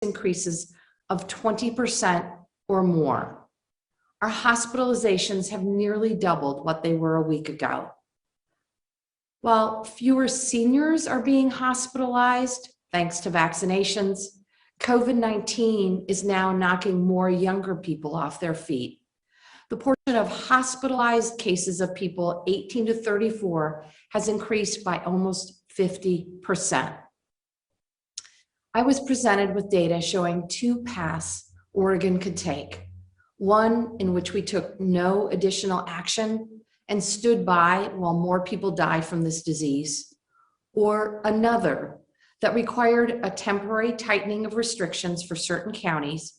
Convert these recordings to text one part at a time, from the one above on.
increases of 20% or more. Our hospitalizations have nearly doubled what they were a week ago. While fewer seniors are being hospitalized thanks to vaccinations, COVID-19 is now knocking more younger people off their feet. The portion of hospitalized cases of people 18 to 34 has increased by almost 50%. I was presented with data showing two paths Oregon could take. One in which we took no additional action and stood by while more people die from this disease, or another that required a temporary tightening of restrictions for certain counties,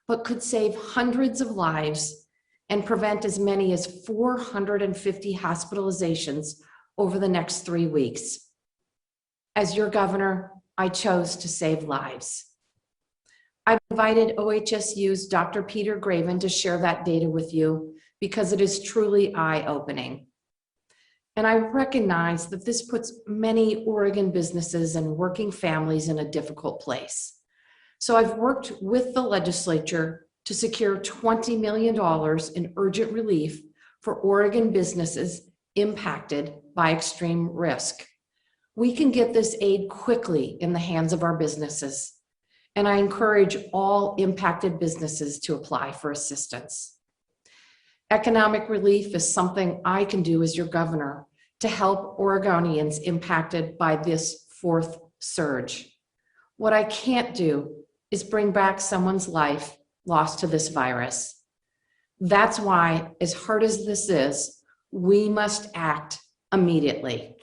but could save hundreds of lives and prevent as many as 450 hospitalizations over the next 3 weeks. As your governor, I chose to save lives. I've invited OHSU's Dr. Peter Graven to share that data with you because it is truly eye-opening. And I recognize that this puts many Oregon businesses and working families in a difficult place. So I've worked with the legislature to secure $20 million in urgent relief for Oregon businesses impacted by extreme risk. We can get this aid quickly in the hands of our businesses, and I encourage all impacted businesses to apply for assistance. Economic relief is something I can do as your governor to help Oregonians impacted by this fourth surge. What I can't do is bring back someone's life lost to this virus. That's why, as hard as this is, we must act immediately.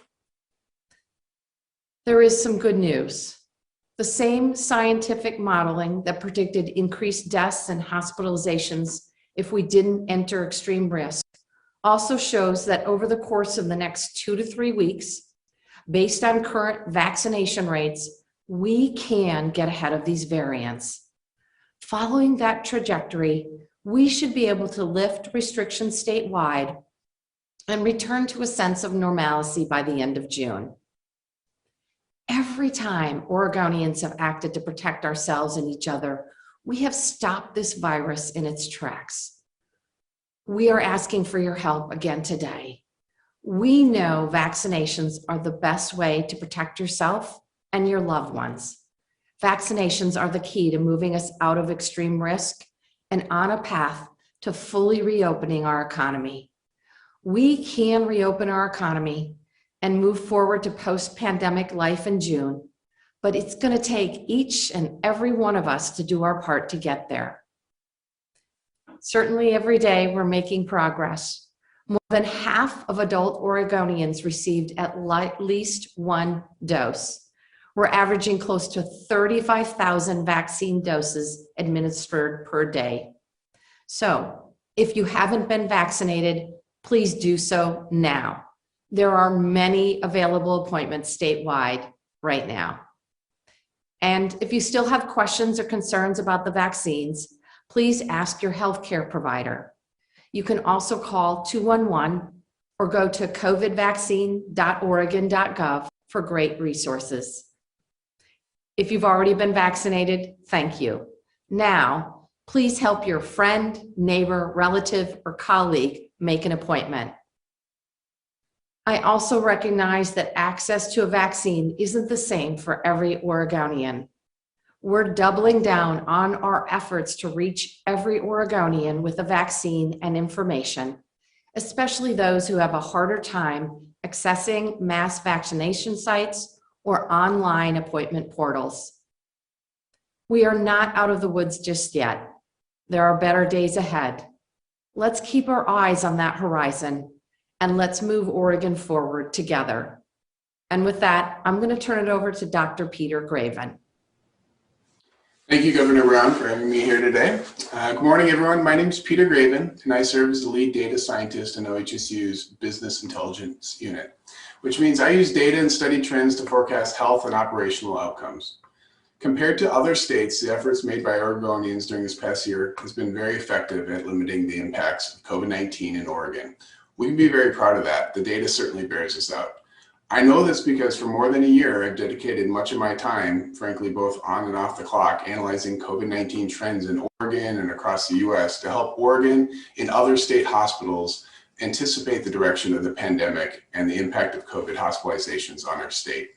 There is some good news. The same scientific modeling that predicted increased deaths and hospitalizations if we didn't enter extreme risk also shows that over the course of the next 2 to 3 weeks, based on current vaccination rates, we can get ahead of these variants. Following that trajectory, we should be able to lift restrictions statewide and return to a sense of normalcy by the end of June. Every time Oregonians have acted to protect ourselves and each other, we have stopped this virus in its tracks. We are asking for your help again today. We know vaccinations are the best way to protect yourself and your loved ones. Vaccinations are the key to moving us out of extreme risk and on a path to fully reopening our economy. We can reopen our economy and move forward to post-pandemic life in June, but it's going to take each and every one of us to do our part to get there. Certainly every day we're making progress. More than half of adult Oregonians received at least one dose. We're averaging close to 35,000 vaccine doses administered per day. So if you haven't been vaccinated, please do so now. There are many available appointments statewide right now. And if you still have questions or concerns about the vaccines, please ask your healthcare provider. You can also call 211 or go to covidvaccine.oregon.gov for great resources. If you've already been vaccinated, thank you. Now, please help your friend, neighbor, relative, or colleague make an appointment. I also recognize that access to a vaccine isn't the same for every Oregonian. We're doubling down on our efforts to reach every Oregonian with a vaccine and information, especially those who have a harder time accessing mass vaccination sites or online appointment portals. We are not out of the woods just yet. There are better days ahead. Let's keep our eyes on that horizon and let's move Oregon forward together. And with that, I'm going to turn it over to Dr. Peter Graven. Thank you, Governor Brown, for having me here today. Good morning, everyone. My name is Peter Graven, and I serve as the lead data scientist in OHSU's Business Intelligence Unit, which means I use data and study trends to forecast health and operational outcomes. Compared to other states, the efforts made by Oregonians during this past year has been very effective at limiting the impacts of COVID-19 in Oregon. We can be very proud of that. The data certainly bears us out. I know this because for more than a year, I've dedicated much of my time, frankly, both on and off the clock, analyzing COVID-19 trends in Oregon and across the US to help Oregon and other state hospitals anticipate the direction of the pandemic and the impact of COVID hospitalizations on our state.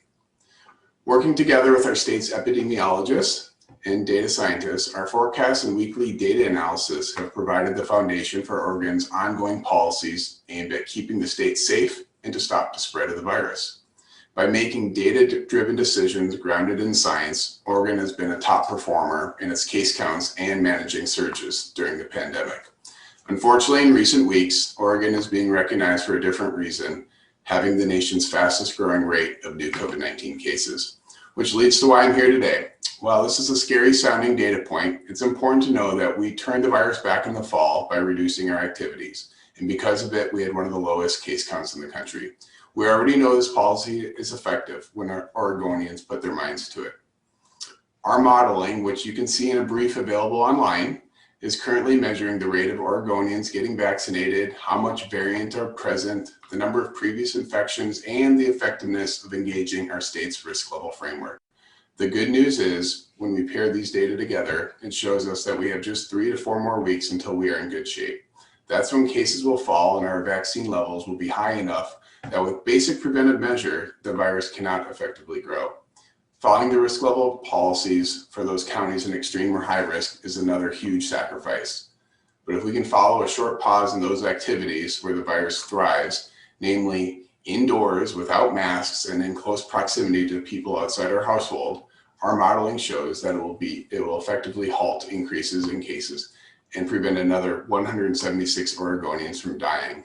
Working together with our state's epidemiologists and data scientists, our forecasts and weekly data analysis have provided the foundation for Oregon's ongoing policies aimed at keeping the state safe and to stop the spread of the virus. By making data-driven decisions grounded in science, Oregon has been a top performer in its case counts and managing surges during the pandemic. Unfortunately, in recent weeks, Oregon is being recognized for a different reason, having the nation's fastest growing rate of new COVID-19 cases, which leads to why I'm here today. While this is a scary sounding data point, it's important to know that we turned the virus back in the fall by reducing our activities. And because of it, we had one of the lowest case counts in the country. We already know this policy is effective when our Oregonians put their minds to it. Our modeling, which you can see in a brief available online, is currently measuring the rate of Oregonians getting vaccinated, how much variant are present, the number of previous infections, and the effectiveness of engaging our state's risk level framework. The good news is, when we pair these data together, it shows us that we have just 3 to 4 more weeks until we are in good shape. That's when cases will fall and our vaccine levels will be high enough that with basic preventive measure, the virus cannot effectively grow. Following the risk level policies for those counties in extreme or high risk is another huge sacrifice. But if we can follow a short pause in those activities where the virus thrives, namely indoors without masks and in close proximity to people outside our household, our modeling shows that it will effectively halt increases in cases and prevent another 176 Oregonians from dying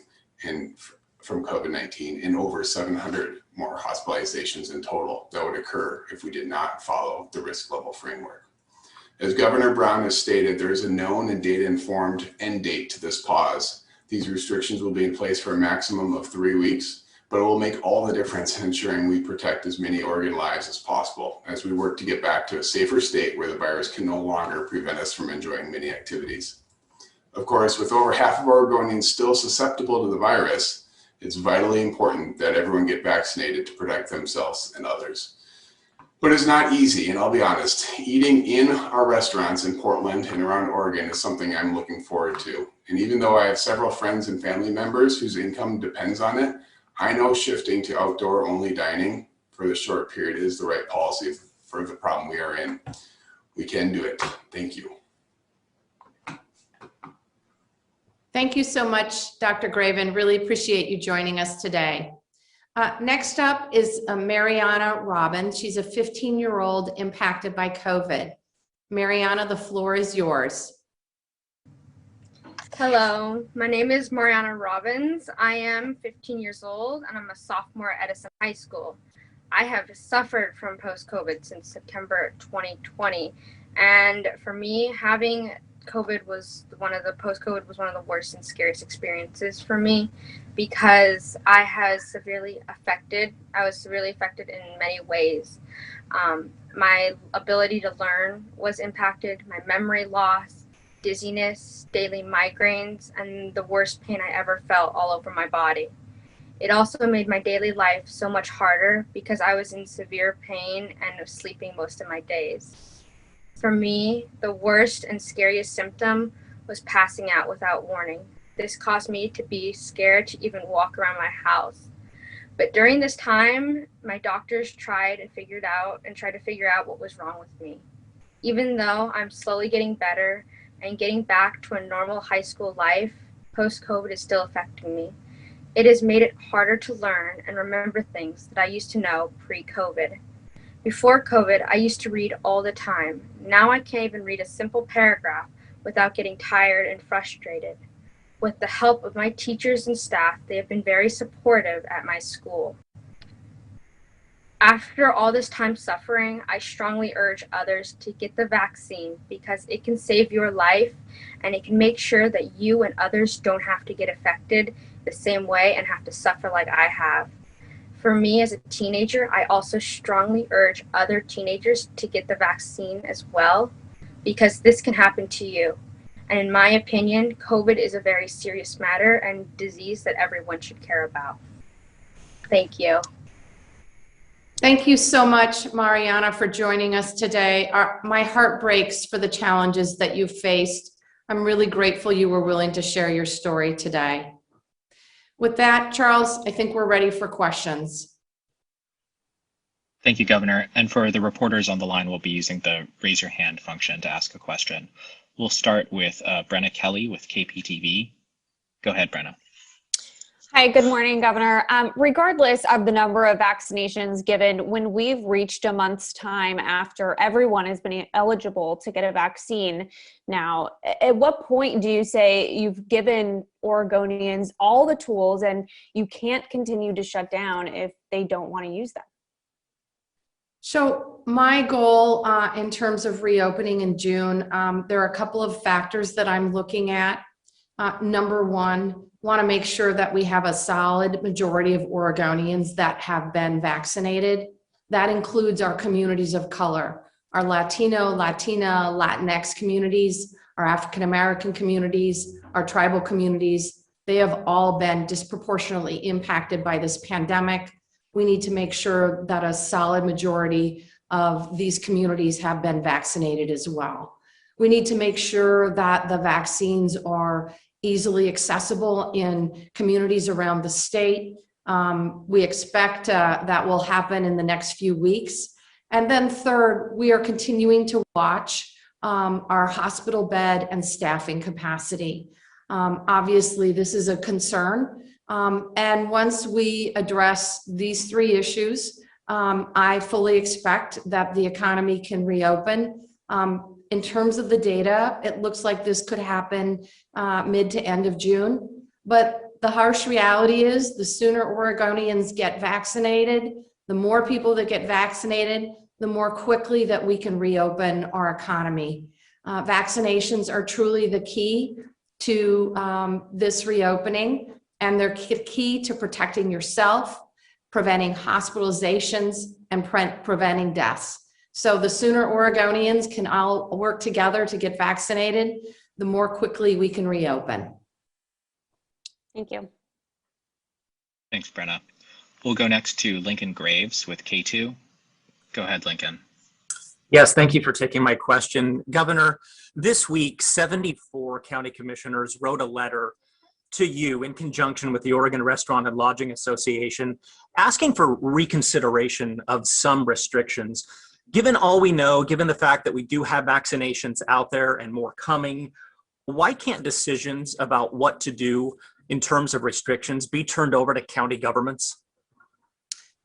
from COVID-19 and over 700 more hospitalizations in total that would occur if we did not follow the risk level framework. As Governor Brown has stated, there is a known and data-informed end date to this pause. These restrictions will be in place for a maximum of 3 weeks, but it will make all the difference in ensuring we protect as many Oregon lives as possible as we work to get back to a safer state where the virus can no longer prevent us from enjoying many activities. Of course, with over half of Oregonians still susceptible to the virus, it's vitally important that everyone get vaccinated to protect themselves and others. But it's not easy, and I'll be honest, eating in our restaurants in Portland and around Oregon is something I'm looking forward to. And even though I have several friends and family members whose income depends on it, I know shifting to outdoor only dining for the short period is the right policy for the problem we are in. We can do it. Thank you. Thank you so much, Dr. Graven. Really appreciate you joining us today. Next up is Mariana Robbins. She's a 15-year-old impacted by COVID. Mariana, the floor is yours. Hello, my name is Mariana Robbins. I am 15 years old and I'm a sophomore at Edison High School. I have suffered from post-COVID since September 2020. And for me, having COVID was one of the worst and scariest experiences for me because I was severely affected in many ways. My ability to learn was impacted, my memory loss, dizziness, daily migraines, and the worst pain I ever felt all over my body. It also made my daily life so much harder because I was in severe pain and was sleeping most of my days. For me, the worst and scariest symptom was passing out without warning. This caused me to be scared to even walk around my house. But during this time, my doctors tried to figure out what was wrong with me. Even though I'm slowly getting better and getting back to a normal high school life, post-COVID is still affecting me. It has made it harder to learn and remember things that I used to know pre-COVID. Before COVID, I used to read all the time. Now I can't even read a simple paragraph without getting tired and frustrated. With the help of my teachers and staff, they have been very supportive at my school. After all this time suffering, I strongly urge others to get the vaccine because it can save your life and it can make sure that you and others don't have to get affected the same way and have to suffer like I have. For me as a teenager, I also strongly urge other teenagers to get the vaccine as well because this can happen to you. And in my opinion, COVID is a very serious matter and disease that everyone should care about. Thank you. Thank you so much, Mariana, for joining us today. My heart breaks for the challenges that you've faced. I'm really grateful you were willing to share your story today. With that, Charles, I think we're ready for questions. Thank you, Governor. And for the reporters on the line, we'll be using the raise your hand function to ask a question. We'll start with Brenna Kelly with KPTV. Go ahead, Brenna. Hi, good morning, Governor. Regardless of the number of vaccinations given, when we've reached a month's time after everyone has been eligible to get a vaccine now, at what point do you say you've given Oregonians all the tools and you can't continue to shut down if they don't want to use them? So my goal in terms of reopening in June, there are a couple of factors that I'm looking at. Number one, want to make sure that we have a solid majority of Oregonians that have been vaccinated. That includes our communities of color, our Latino, Latina, Latinx communities, our African American communities, our tribal communities. They have all been disproportionately impacted by this pandemic. We need to make sure that a solid majority of these communities have been vaccinated as well. We need to make sure that the vaccines are easily accessible in communities around the state. We expect that will happen in the next few weeks. And then third, we are continuing to watch our hospital bed and staffing capacity. Obviously, this is a concern. And once we address these three issues, I fully expect that the economy can reopen. In terms of the data, it looks like this could happen mid to end of June. But the harsh reality is the sooner Oregonians get vaccinated, the more people that get vaccinated, the more quickly that we can reopen our economy. Vaccinations are truly the key to this reopening, and they're key to protecting yourself, preventing hospitalizations, and preventing deaths. So the sooner Oregonians can all work together to get vaccinated, the more quickly we can reopen. Thank you. Thanks, Brenna. We'll go next to Lincoln Graves with K2. Go ahead, Lincoln. Yes, thank you for taking my question. Governor, this week, 74 county commissioners wrote a letter to you in conjunction with the Oregon Restaurant and Lodging Association, asking for reconsideration of some restrictions. Given all we know, given the fact that we do have vaccinations out there and more coming, why can't decisions about what to do in terms of restrictions be turned over to county governments?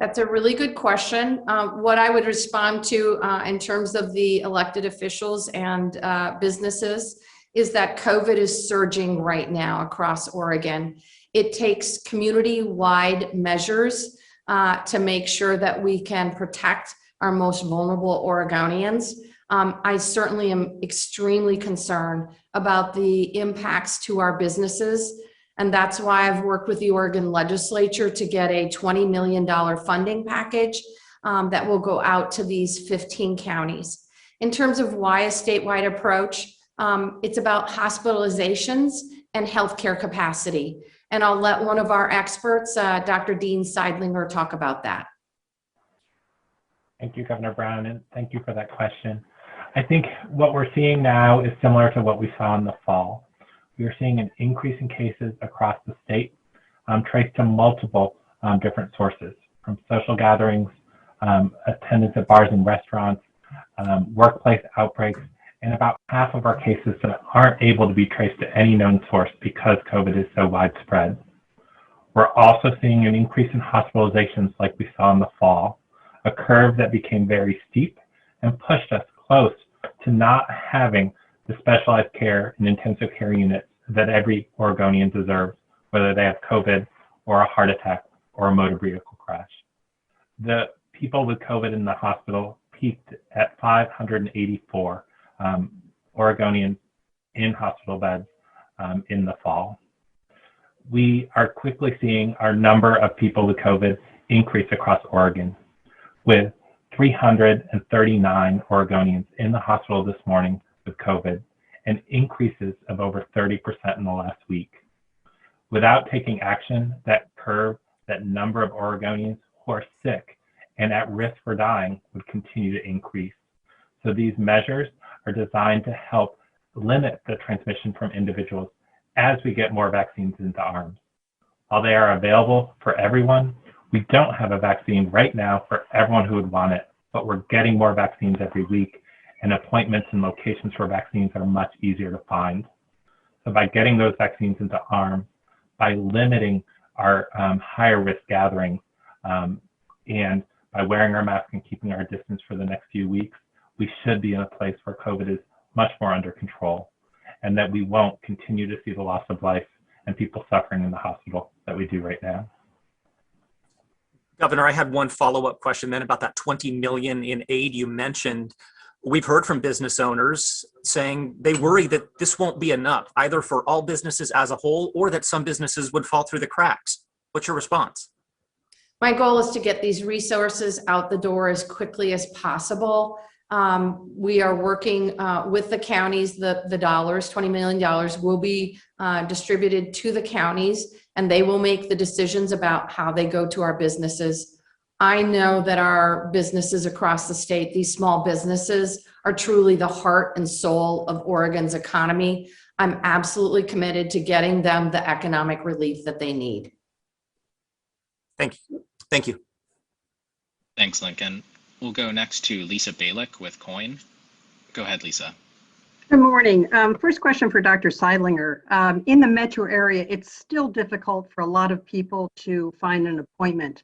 That's a really good question. What I would respond to in terms of the elected officials and businesses is that COVID is surging right now across Oregon. It takes community-wide measures to make sure that we can protect our most vulnerable Oregonians. I certainly am extremely concerned about the impacts to our businesses. And that's why I've worked with the Oregon legislature to get a $20 million funding package that will go out to these 15 counties. In terms of why a statewide approach, it's about hospitalizations and healthcare capacity. And I'll let one of our experts, Dr. Dean Seidlinger, talk about that. Thank you, Governor Brown, and thank you for that question. I think what we're seeing now is similar to what we saw in the fall. We are seeing an increase in cases across the state, traced to multiple different sources, from social gatherings, attendance at bars and restaurants, workplace outbreaks, and about half of our cases that aren't able to be traced to any known source because COVID is so widespread. We're also seeing an increase in hospitalizations like we saw in the fall, a curve that became very steep and pushed us close to not having the specialized care and intensive care units that every Oregonian deserves, whether they have COVID or a heart attack or a motor vehicle crash. The people with COVID in the hospital peaked at 584 Oregonians in hospital beds in the fall. We are quickly seeing our number of people with COVID increase across Oregon, with 339 Oregonians in the hospital this morning with COVID, and increases of over 30% in the last week. Without taking action, that curve, that number of Oregonians who are sick and at risk for dying would continue to increase. So these measures are designed to help limit the transmission from individuals as we get more vaccines into arms. While they are available for everyone, we don't have a vaccine right now for everyone who would want it, but we're getting more vaccines every week, and appointments and locations for vaccines are much easier to find. So by getting those vaccines into arms, by limiting our higher risk gatherings, and by wearing our mask and keeping our distance for the next few weeks, we should be in a place where COVID is much more under control, and that we won't continue to see the loss of life and people suffering in the hospital that we do right now. Governor, I had one follow-up question then about that 20 million in aid you mentioned. We've heard from business owners saying they worry that this won't be enough, either for all businesses as a whole or that some businesses would fall through the cracks. What's your response? My goal is to get these resources out the door as quickly as possible. We are working with the counties. The dollars, $20 million, will be distributed to the counties, and they will make the decisions about how they go to our businesses. I know that our businesses across the state, these small businesses, are truly the heart and soul of Oregon's economy. I'm absolutely committed to getting them the economic relief that they need. Thank you. Thank you. Thanks, Lincoln. We'll go next to Lisa Balick with COIN. Go ahead, Lisa. Good morning. First question for Dr. Seidlinger. In the metro area, it's still difficult for a lot of people to find an appointment.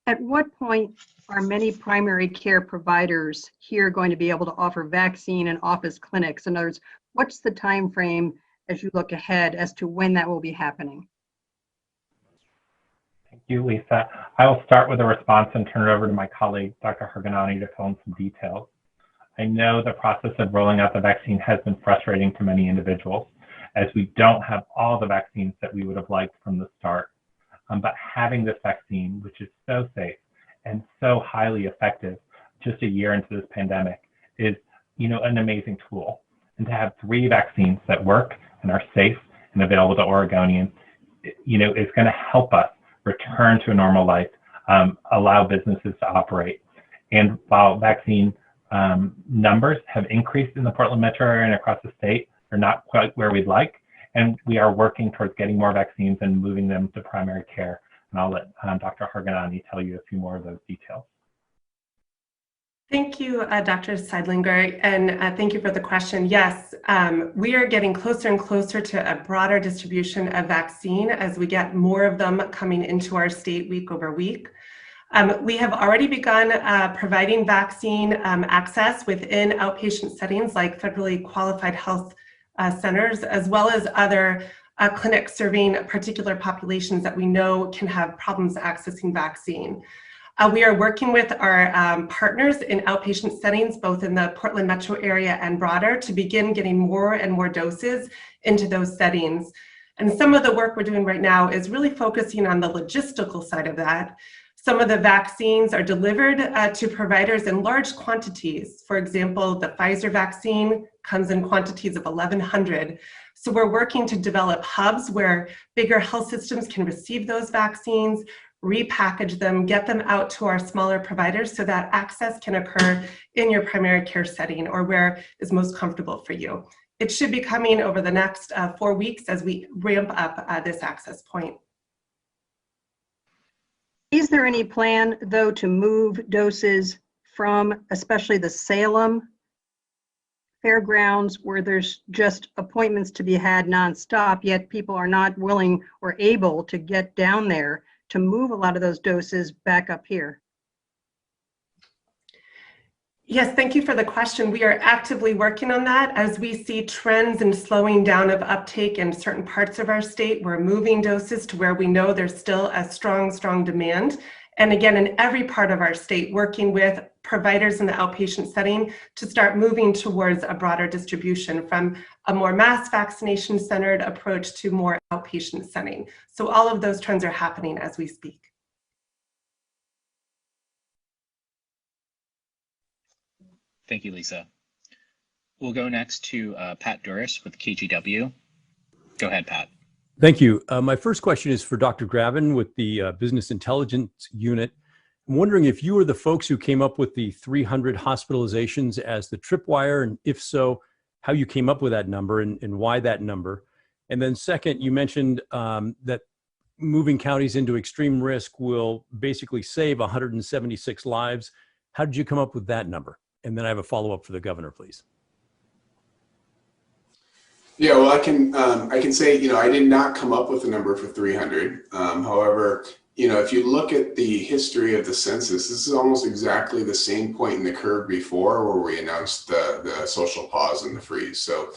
At what point are many primary care providers here going to be able to offer vaccine and office clinics? In other words, what's the time frame as you look ahead as to when that will be happening? Thank you, Lisa. I will start with a response and turn it over to my colleague, Dr. Harganani, to fill in some details. I know the process of rolling out the vaccine has been frustrating to many individuals, as we don't have all the vaccines that we would have liked from the start. But having this vaccine, which is so safe and so highly effective just a year into this pandemic, is, an amazing tool. And to have 3 vaccines that work and are safe and available to Oregonians, is going to help us return to a normal life, allow businesses to operate. And while vaccine numbers have increased in the Portland metro area and across the state, they're not quite where we'd like. And we are working towards getting more vaccines and moving them to primary care. And I'll let Dr. Harganani tell you a few more of those details. Thank you, Dr. Seidlinger, and thank you for the question. Yes, we are getting closer and closer to a broader distribution of vaccine as we get more of them coming into our state week over week. We have already begun providing vaccine access within outpatient settings like federally qualified health centers, as well as other clinics serving particular populations that we know can have problems accessing vaccine. We are working with our partners in outpatient settings, both in the Portland metro area and broader, to begin getting more and more doses into those settings. And some of the work we're doing right now is really focusing on the logistical side of that. Some of the vaccines are delivered to providers in large quantities. For example, the Pfizer vaccine comes in quantities of 1,100. So we're working to develop hubs where bigger health systems can receive those vaccines, repackage them, get them out to our smaller providers so that access can occur in your primary care setting or where is most comfortable for you. It should be coming over the next 4 weeks as we ramp up this access point. Is there any plan, though, to move doses from especially the Salem fairgrounds where there's just appointments to be had nonstop, yet people are not willing or able to get down there, to move a lot of those doses back up here? Yes, thank you for the question. We are actively working on that. As we see trends in slowing down of uptake in certain parts of our state, we're moving doses to where we know there's still a strong demand. And again, in every part of our state, working with providers in the outpatient setting to start moving towards a broader distribution from a more mass vaccination centered approach to more outpatient setting. So all of those trends are happening as we speak. Thank you, Lisa. We'll go next to Pat Duras with KGW. Go ahead, Pat. Thank you. My first question is for Dr. Gravin with the Business Intelligence Unit. I'm wondering if you were the folks who came up with the 300 hospitalizations as the tripwire, and if so, how you came up with that number and why that number. And then second, you mentioned that moving counties into extreme risk will basically save 176 lives. How did you come up with that number? And then I have a follow-up for the governor, please. Yeah, well, I can say, I did not come up with a number for 300. However, if you look at the history of the census, this is almost exactly the same point in the curve before where we announced the social pause and the freeze. So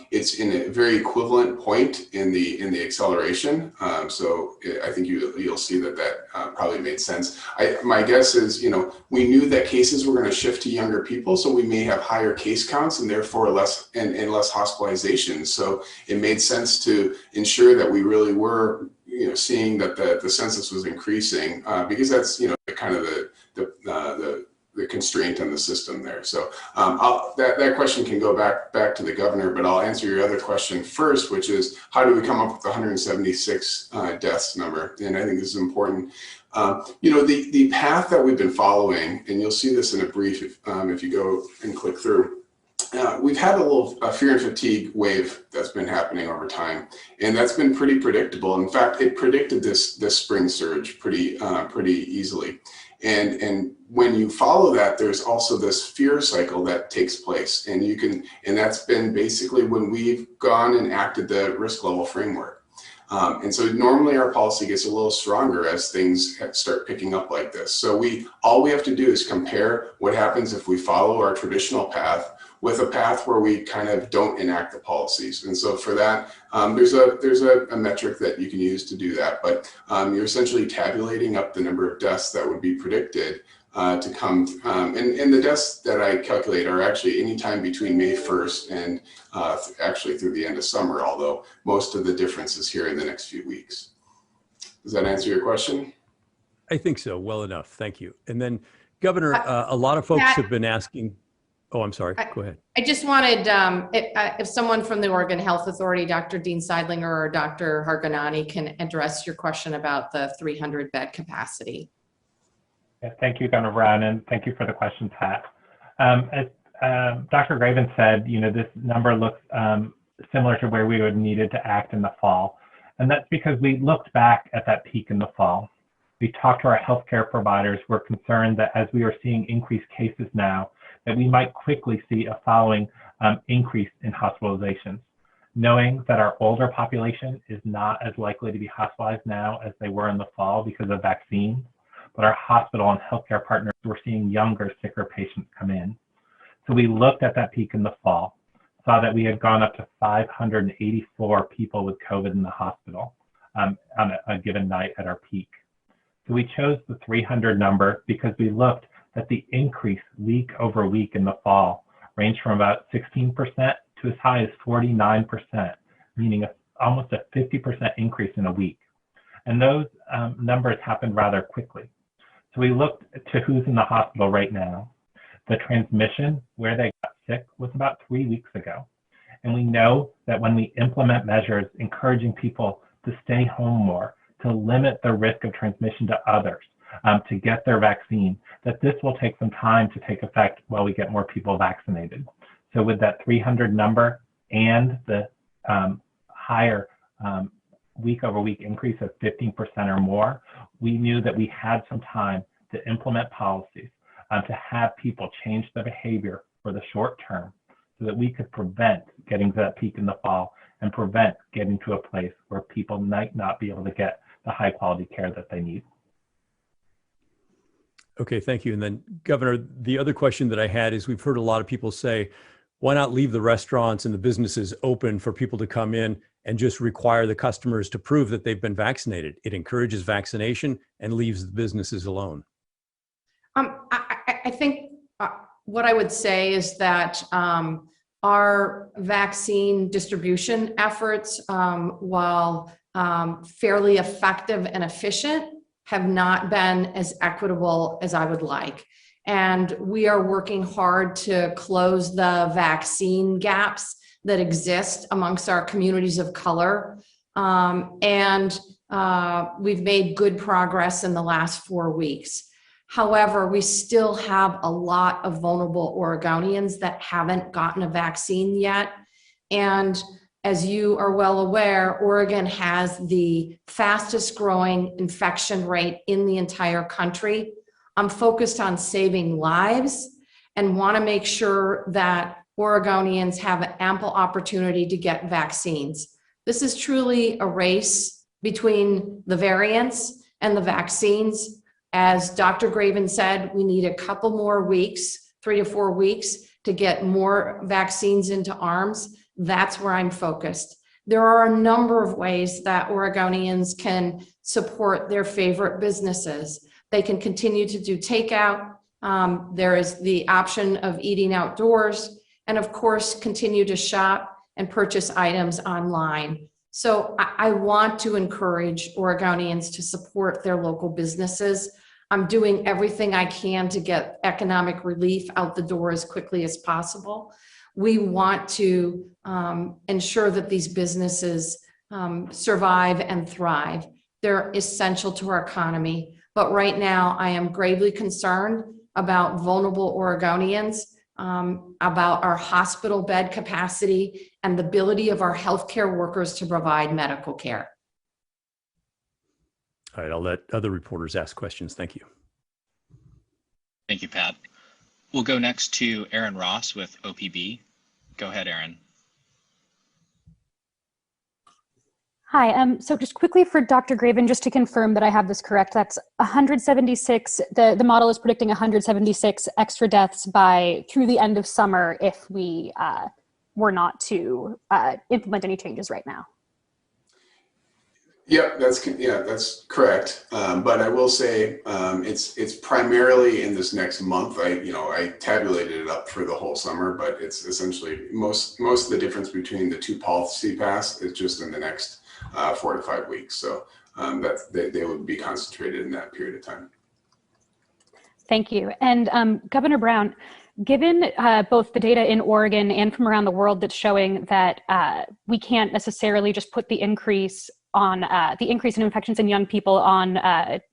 it's in a very equivalent point in the acceleration. So I think you'll see that probably made sense. My guess is, we knew that cases were going to shift to younger people, so we may have higher case counts and therefore less hospitalizations. So it made sense to ensure that we really were seeing that the census was increasing because that's kind of the constraint on the system there. So that question can go back to the governor, but I'll answer your other question first, which is how do we come up with the 176 deaths number? And I think this is important. The path that we've been following, and you'll see this in a brief if you go and click through. We've had a fear and fatigue wave that's been happening over time, and that's been pretty predictable. In fact, it predicted this spring surge pretty easily. And when you follow that, there's also this fear cycle that takes place, and that's been basically when we've gone and acted the risk level framework. And so normally our policy gets a little stronger as things start picking up like this. So all we have to do is compare what happens if we follow our traditional path with a path where we kind of don't enact the policies. And so for that, there's a metric that you can use to do that, but you're essentially tabulating up the number of deaths that would be predicted to come. And the deaths that I calculate are actually anytime between May 1st and actually through the end of summer, although most of the difference is here in the next few weeks. Does that answer your question? I think so, well enough, thank you. And then Governor, a lot of folks have been asking, oh, I'm sorry, go ahead. I just wanted, if someone from the Oregon Health Authority, Dr. Dean Seidlinger or Dr. Harganani, can address your question about the 300 bed capacity. Yeah, thank you, Governor Brown, and thank you for the question, Pat. As Dr. Graven said, this number looks similar to where we would needed to act in the fall. And that's because we looked back at that peak in the fall. We talked to our healthcare providers. We're concerned that as we are seeing increased cases now, that we might quickly see a following increase in hospitalizations. Knowing that our older population is not as likely to be hospitalized now as they were in the fall because of vaccines, but our hospital and healthcare partners were seeing younger, sicker patients come in. So we looked at that peak in the fall, saw that we had gone up to 584 people with COVID in the hospital on a given night at our peak. So we chose the 300 number because we looked that the increase week over week in the fall ranged from about 16% to as high as 49%, meaning almost a 50% increase in a week. And those numbers happened rather quickly. So we looked to who's in the hospital right now. The transmission, where they got sick, was about 3 weeks ago. And we know that when we implement measures encouraging people to stay home more, to limit the risk of transmission to others, to get their vaccine, that this will take some time to take effect while we get more people vaccinated. So with that 300 number and the higher week over week increase of 15% or more, we knew that we had some time to implement policies, to have people change their behavior for the short term so that we could prevent getting to that peak in the fall and prevent getting to a place where people might not be able to get the high quality care that they need. Okay, thank you. And then Governor, the other question that I had is we've heard a lot of people say, why not leave the restaurants and the businesses open for people to come in and just require the customers to prove that they've been vaccinated? It encourages vaccination and leaves the businesses alone. I think what I would say is that our vaccine distribution efforts, while fairly effective and efficient, have not been as equitable as I would like. And we are working hard to close the vaccine gaps that exist amongst our communities of color. And we've made good progress in the last 4 weeks. However, we still have a lot of vulnerable Oregonians that haven't gotten a vaccine yet. And as you are well aware, Oregon has the fastest growing infection rate in the entire country. I'm focused on saving lives and want to make sure that Oregonians have ample opportunity to get vaccines. This is truly a race between the variants and the vaccines. As Dr. Graven said, we need a couple more weeks, 3 to 4 weeks, to get more vaccines into arms. That's where I'm focused. There are a number of ways that Oregonians can support their favorite businesses. They can continue to do takeout. There is the option of eating outdoors, and of course, continue to shop and purchase items online. So I want to encourage Oregonians to support their local businesses. I'm doing everything I can to get economic relief out the door as quickly as possible. We want to ensure that these businesses survive and thrive. They're essential to our economy. But right now, I am gravely concerned about vulnerable Oregonians, about our hospital bed capacity and the ability of our healthcare workers to provide medical care. All right, I'll let other reporters ask questions. Thank you. Thank you, Pat. We'll go next to Aaron Ross with OPB. Go ahead, Aaron. Hi, so just quickly for Dr. Graven, just to confirm that I have this correct, that's 176, the model is predicting 176 extra deaths through the end of summer if we were not to implement any changes right now. Yep, that's correct. But I will say it's primarily in this next month. I tabulated it up for the whole summer, but it's essentially most of the difference between the two policy paths is just in the next 4 to 5 weeks. So they would be concentrated in that period of time. Thank you. And Governor Brown, given both the data in Oregon and from around the world that's showing that we can't necessarily just put the increase in infections in young people on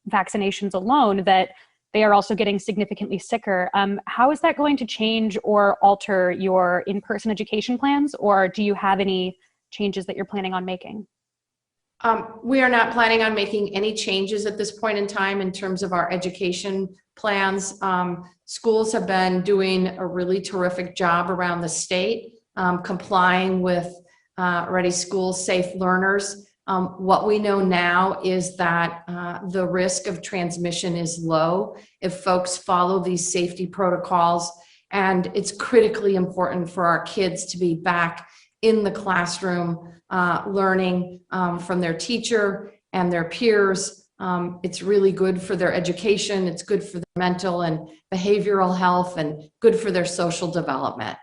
vaccinations alone, that they are also getting significantly sicker. How is that going to change or alter your in-person education plans, or do you have any changes that you're planning on making? We are not planning on making any changes at this point in time in terms of our education plans. Schools have been doing a really terrific job around the state, complying with Ready Schools, Safe Learners. What we know now is that the risk of transmission is low if folks follow these safety protocols, and it's critically important for our kids to be back in the classroom learning from their teacher and their peers. It's really good for their education, it's good for their mental and behavioral health, and good for their social development.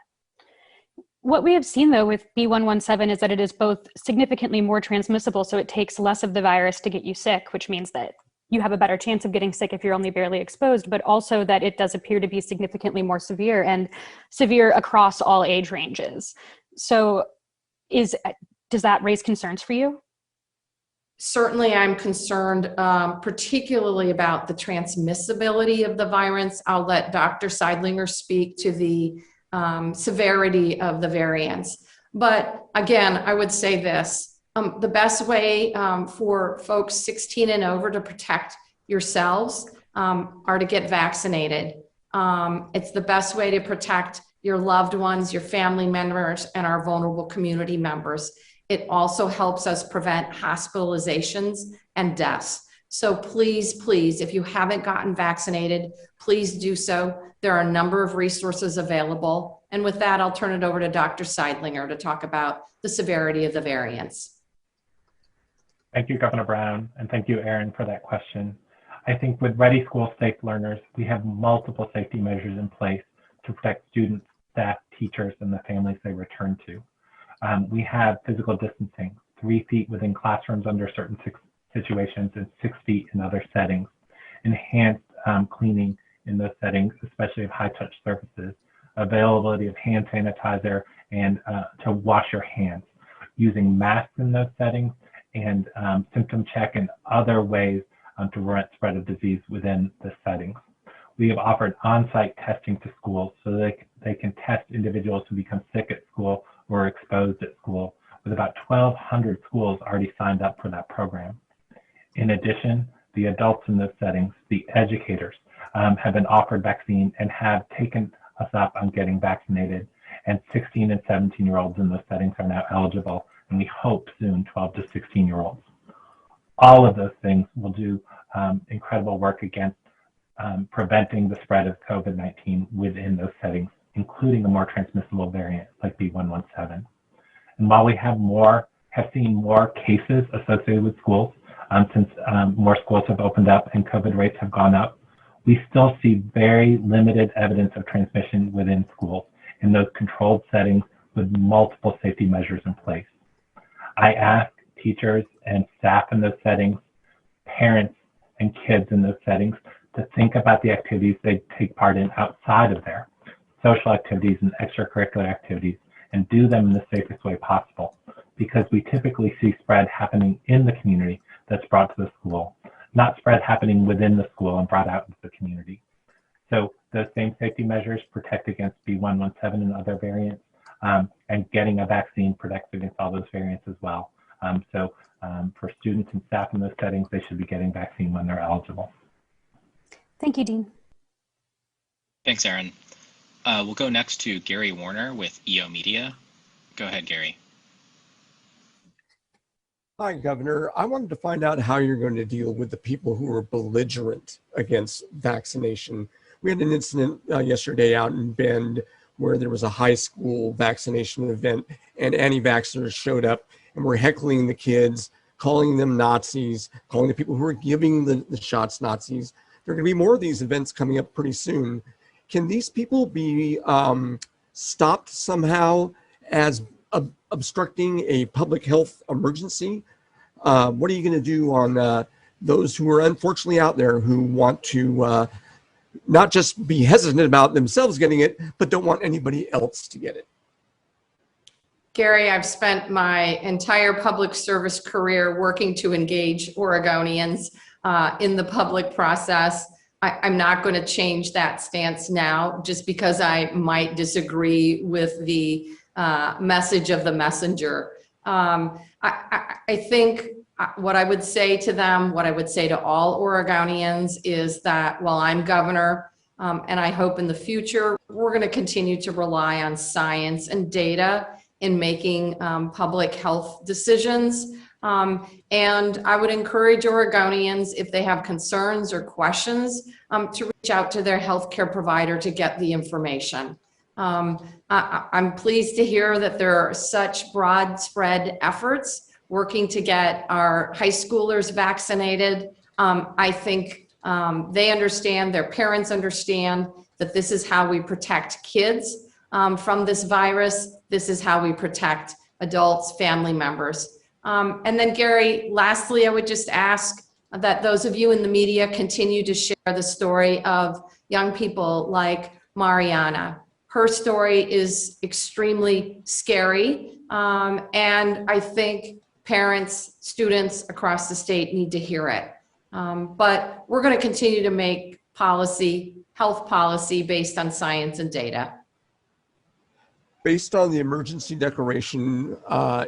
What we have seen, though, with B117 is that it is both significantly more transmissible, so it takes less of the virus to get you sick, which means that you have a better chance of getting sick if you're only barely exposed, but also that it does appear to be significantly more severe, and severe across all age ranges. So does that raise concerns for you? Certainly, I'm concerned particularly about the transmissibility of the virus. I'll let Dr. Seidlinger speak to the severity of the variants. But again, I would say this, the best way for folks 16 and over to protect yourselves are to get vaccinated. It's the best way to protect your loved ones, your family members, and our vulnerable community members. It also helps us prevent hospitalizations and deaths. So please, please, if you haven't gotten vaccinated, please do so. There are a number of resources available. And with that, I'll turn it over to Dr. Seidlinger to talk about the severity of the variants. Thank you, Governor Brown, and thank you, Aaron, for that question. I think with Ready Schools, Safe Learners, we have multiple safety measures in place to protect students, staff, teachers, and the families they return to. We have physical distancing, 3 feet within classrooms under certain situations and 6 feet in other settings. Enhanced cleaning in those settings, especially of high-touch surfaces. Availability of hand sanitizer and to wash your hands. Using masks in those settings and symptom check and other ways to prevent spread of disease within the settings. we have offered on-site testing to schools so that they can test individuals who become sick at school or exposed at school, with about 1,200 schools already signed up for that program. In addition, the adults in those settings, the educators, have been offered vaccine and have taken us up on getting vaccinated. And 16 and 17-year-olds in those settings are now eligible, and we hope soon 12 to 16-year-olds. All of those things will do incredible work against preventing the spread of COVID-19 within those settings, including a more transmissible variant like B117. And while we have seen more cases associated with schools since more schools have opened up and COVID rates have gone up, we still see very limited evidence of transmission within schools in those controlled settings with multiple safety measures in place. I ask teachers and staff in those settings, parents and kids in those settings to think about the activities they take part in outside of there, social activities and extracurricular activities, and do them in the safest way possible, because we typically see spread happening in the community that's brought to the school, not spread happening within the school and brought out into the community. So those same safety measures protect against B117 and other variants, and getting a vaccine protects against all those variants as well. For students and staff in those settings, they should be getting vaccine when they're eligible. Thank you, Dean. Thanks, Aaron. We'll go next to Gary Warner with EO Media. Go ahead, Gary. Hi, Governor. I wanted to find out how you're going to deal with the people who are belligerent against vaccination. We had an incident yesterday out in Bend where there was a high school vaccination event and anti-vaxxers showed up and were heckling the kids, calling them Nazis, calling the people who were giving the shots Nazis. There are going to be more of these events coming up pretty soon. Can these people be stopped somehow as obstructing a public health emergency? What are you going to do on those who are unfortunately out there who want to not just be hesitant about themselves getting it, but don't want anybody else to get it? Gary, I've spent my entire public service career working to engage Oregonians in the public process. I'm not going to change that stance now just because I might disagree with the message of the messenger. I think what I would say to them, what I would say to all Oregonians is that while I'm governor, and I hope in the future, we're going to continue to rely on science and data in making public health decisions. And I would encourage Oregonians, if they have concerns or questions, to reach out to their healthcare provider to get the information. I'm pleased to hear that there are such broad spread efforts working to get our high schoolers vaccinated. I think they understand, their parents understand that this is how we protect kids from this virus. This is how we protect adults, family members. And then Gary, lastly, I would just ask that those of you in the media continue to share the story of young people like Mariana. Her story is extremely scary. And I think parents, students across the state need to hear it. But we're going to continue to make policy, health policy based on science and data. Based on the emergency declaration,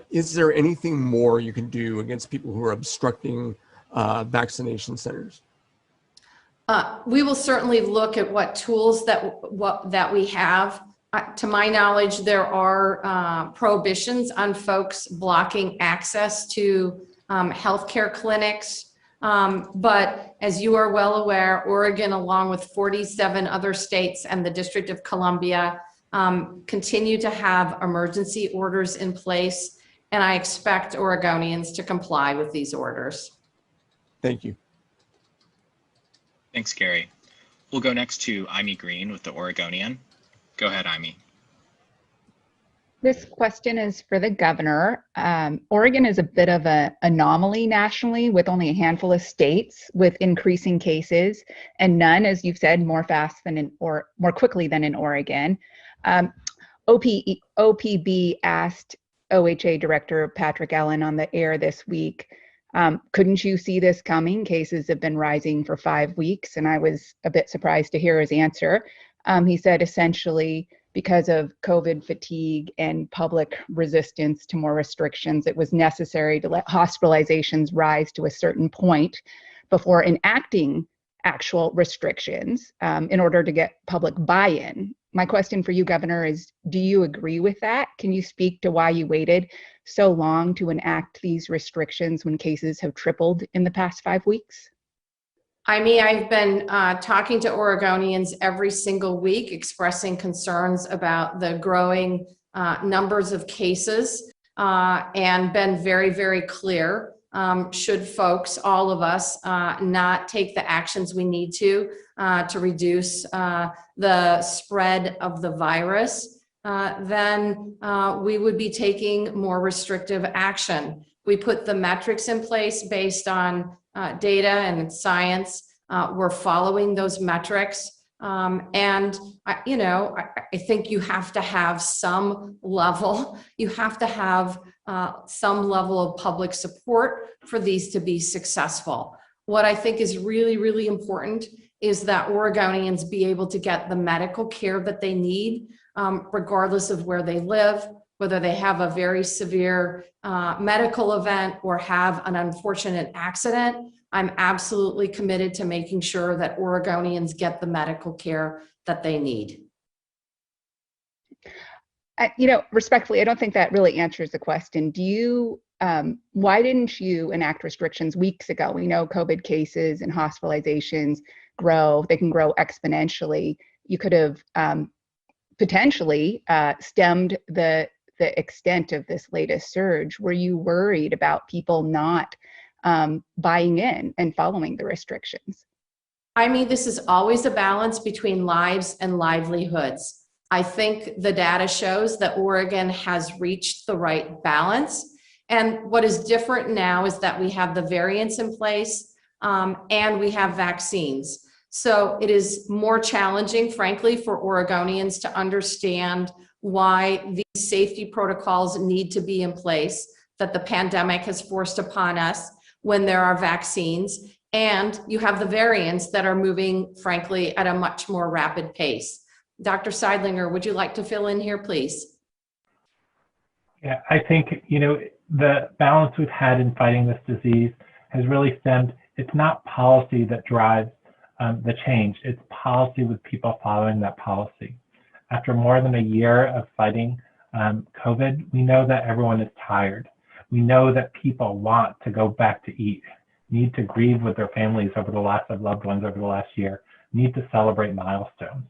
is there anything more you can do against people who are obstructing vaccination centers? We will certainly look at what tools that we have. To my knowledge, there are prohibitions on folks blocking access to healthcare clinics. But as you are well aware, Oregon, along with 47 other states and the District of Columbia, continue to have emergency orders in place, and I expect Oregonians to comply with these orders. Thank you. Thanks, Gary. We'll go next to Amy Green with the Oregonian. Go ahead, Amy. This question is for the governor. Oregon is a bit of an anomaly nationally, with only a handful of states with increasing cases, and none, as you've said, more quickly than in Oregon. OPB asked OHA Director Patrick Allen on the air this week Couldn't you see this coming? Cases have been rising for 5 weeks, and I was a bit surprised to hear his answer. He said essentially because of COVID fatigue and public resistance to more restrictions, it was necessary to let hospitalizations rise to a certain point before enacting actual restrictions in order to get public buy-in. My question for you, Governor, is do you agree with that? Can you speak to why you waited so long to enact these restrictions when cases have tripled in the past 5 weeks? I mean, I've been talking to Oregonians every single week, expressing concerns about the growing numbers of cases and been very, very clear. Should folks, all of us, not take the actions we need to reduce the spread of the virus, then we would be taking more restrictive action. We put the metrics in place based on data and science. We're following those metrics. And I think you have to have some level, some level of public support for these to be successful. What I think is really, really important is that Oregonians be able to get the medical care that they need, regardless of where they live, whether they have a very severe medical event or have an unfortunate accident. I'm absolutely committed to making sure that Oregonians get the medical care that they need. Respectfully, I don't think that really answers the question. Why didn't you enact restrictions weeks ago? We know COVID cases and hospitalizations they can grow exponentially. You could have potentially stemmed the extent of this latest surge. Were you worried about people not buying in and following the restrictions? I mean, this is always a balance between lives and livelihoods. I think the data shows that Oregon has reached the right balance. And what is different now is that we have the variants in place and we have vaccines. So it is more challenging, frankly, for Oregonians to understand why these safety protocols need to be in place that the pandemic has forced upon us when there are vaccines. And you have the variants that are moving, frankly, at a much more rapid pace. Dr. Seidlinger, would you like to fill in here, please? Yeah, I think, the balance we've had in fighting this disease has really stemmed, it's not policy that drives the change, it's policy with people following that policy. After more than a year of fighting COVID, we know that everyone is tired. We know that people want to go back to eat, need to grieve with their families over the loss of loved ones over the last year, need to celebrate milestones.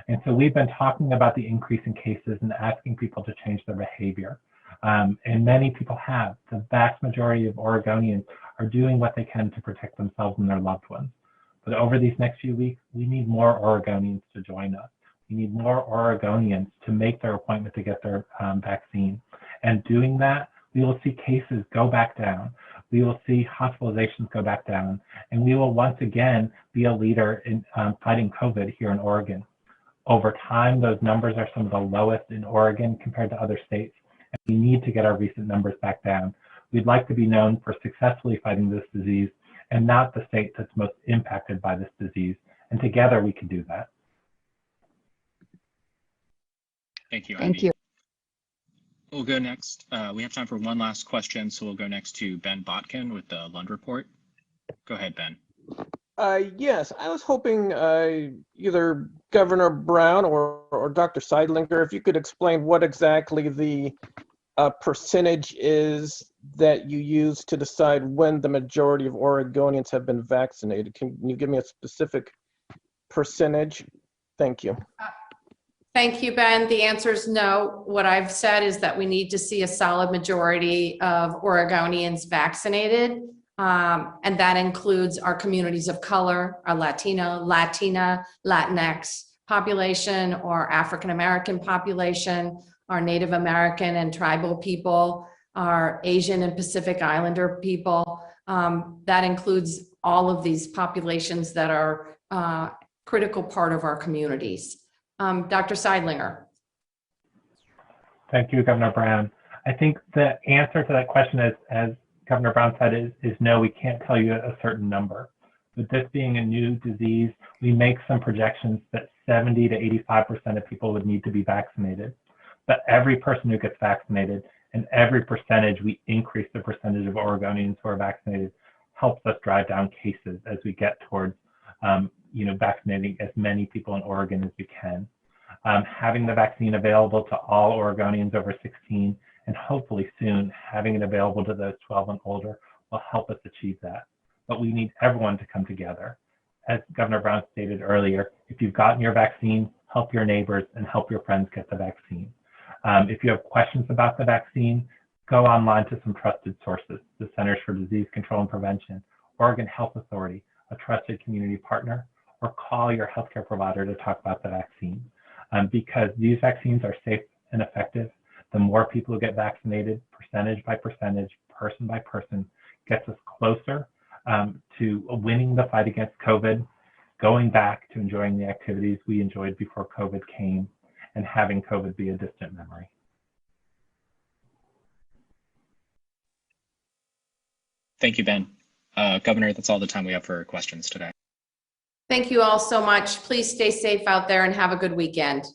And so we've been talking about the increase in cases and asking people to change their behavior. And many people have. The vast majority of Oregonians are doing what they can to protect themselves and their loved ones. But over these next few weeks, we need more Oregonians to join us. We need more Oregonians to make their appointment to get their vaccine. And doing that, we will see cases go back down. We will see hospitalizations go back down. And we will once again be a leader in fighting COVID here in Oregon. Over time, those numbers are some of the lowest in Oregon compared to other states. And we need to get our recent numbers back down. We'd like to be known for successfully fighting this disease and not the state that's most impacted by this disease. And together we can do that. Thank you, Thank Ivy. you. We'll go next. We have time for one last question, so we'll go next to Ben Botkin with the Lund Report. Go ahead, Ben. Yes, I was hoping either Governor Brown or Dr. Seidlinger, if you could explain what exactly the percentage is that you use to decide when the majority of Oregonians have been vaccinated. Can you give me a specific percentage? Thank you. Thank you, Ben. The answer is no. What I've said is that we need to see a solid majority of Oregonians vaccinated. And that includes our communities of color, our Latina, Latinx population, or African-American population, our Native American and tribal people, our Asian and Pacific Islander people. That includes all of these populations that are a critical part of our communities. Dr. Seidlinger. Thank you, Governor Brown. I think the answer to that question is, as Governor Brown said is no, we can't tell you a certain number. With this being a new disease, we make some projections that 70 to 85% of people would need to be vaccinated. But every person who gets vaccinated and every percentage we increase the percentage of Oregonians who are vaccinated helps us drive down cases as we get towards vaccinating as many people in Oregon as we can. Having the vaccine available to all Oregonians over 16 and hopefully soon having it available to those 12 and older will help us achieve that. But we need everyone to come together. As Governor Brown stated earlier, if you've gotten your vaccine, help your neighbors and help your friends get the vaccine. If you have questions about the vaccine, go online to some trusted sources, the Centers for Disease Control and Prevention, Oregon Health Authority, a trusted community partner, or call your healthcare provider to talk about the vaccine. Because these vaccines are safe and effective, the more people who get vaccinated, percentage by percentage, person by person, gets us closer to winning the fight against COVID, going back to enjoying the activities we enjoyed before COVID came, and having COVID be a distant memory. Thank you, Ben. Governor, that's all the time we have for questions today. Thank you all so much. Please stay safe out there and have a good weekend.